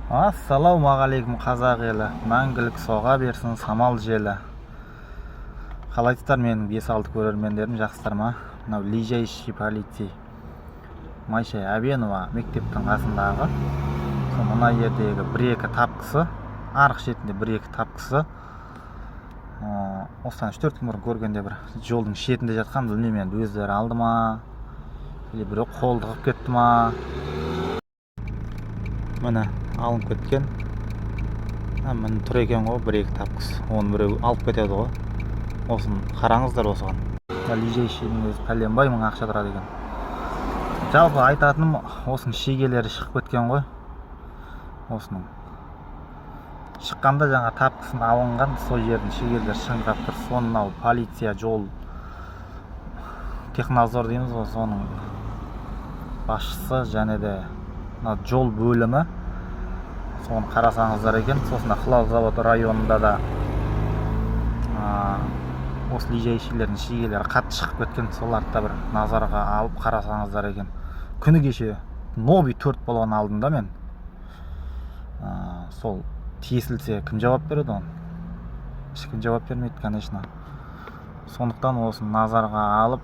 Ассалаумағалейкум қазақ елі, мәңгілік соға берсін самал желі. Қалайсыздар менің 5-6 көрермендерім, жақсылар ма? Мынау Лижайший полицей Майша Әбенова мектептің қасындағы мына жердегі 1-2 тапқысы, арық шетінде 1-2 тапқысы. Осыдан 3-4 күн бұрын көргенде бір жолдың шетінде жатқан, білмеймін енді өздері алды ма, или біреу қолды қылып кетті ма. Міне алынып кеткен. Міне тұр екен ғой 1-2 тапқыз. Оны біреу алып кетеді ғой. Осын қараңыздар осыған. Лижайшийдің өзі пәленбай мың ақша тұрады екен. Жалпы айтатыным, осының шегелері шығып кеткен ғой. Осының шыққанда жаңа тапқысын алынған, сол жердің шегелері шыңғап тұр. Соны полиция, жол технадзор дейміз ғой, соның басшысы және де жол бөлімі. Соны қарасаңыздар екен. Сосын Хлазавод районында да осы Лижайшилердің шегелері қатты шығып кеткен. Соларды да бір назарға алып қарасаңыздар екен. Күні кеше новый 4 болған алдында мен сол тиесілсе кім жауап береді оны? Ешкім жауап бермейді, конечно. Сондықтан осыны назарға алып,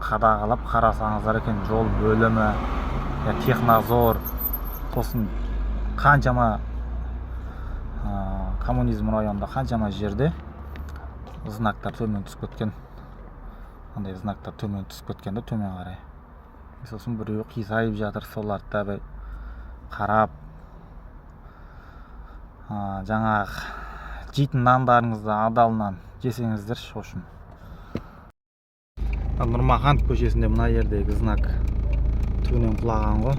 қадағалап қарасаңыздар екен. Жол бөлімі, технадзор, сосын қаншама коммунизм районында қаншама жерде знактар төмен түсіп кеткен. Андай знактар төмен түсіп кеткен, төмен қарай. Сосын біреу қисайып жатыр, соларды да қарап, жаңағы жейтін нандарыңызды адалынан жесеңіздер шошым. Нұрмаханов көшесінде мына жердегі знак төмен құлаған ғой.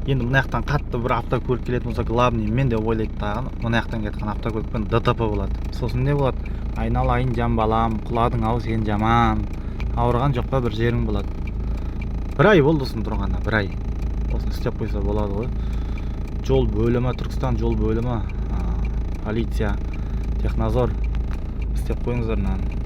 Енді мына жақтан қатты бір автокөлік келетін болса, главный мен де ойлайды тағын, мына жақтан кеткен автокөлікпен ДТП болады. Сосын не болады? Айналайын жан балам, құладың ау сен жаман. Ауырған жоқ па, бір жерің болады. 1 ай болды сосын тұрғанда, 1 ай. Осыны істеп қойса болады ғой. Жол бөлімі, Түркістан жол бөлімі, полиция, технадзор істеп қойыңыздар мынаны.